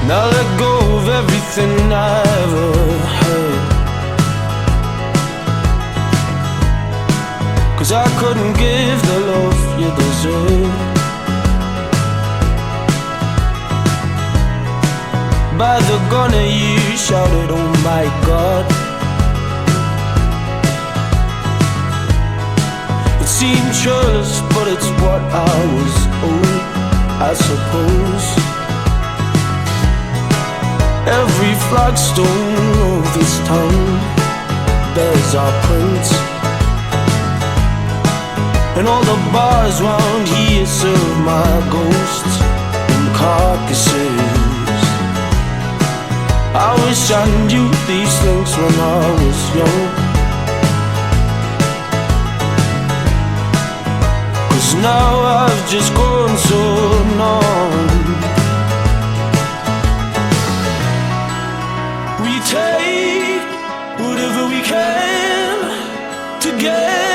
Now let go of everything I ever had, 'cause I couldn't give the love you deserve. By the gunner you shouted, oh my God. It seemed churlish, but it's what I was owed, I suppose. Every flagstone of this town bears our prints, and all the bars round here serve my ghosts and carcasses. I wish I knew these things when I was young, 'cause now I've just grown so numb. We take whatever we can to get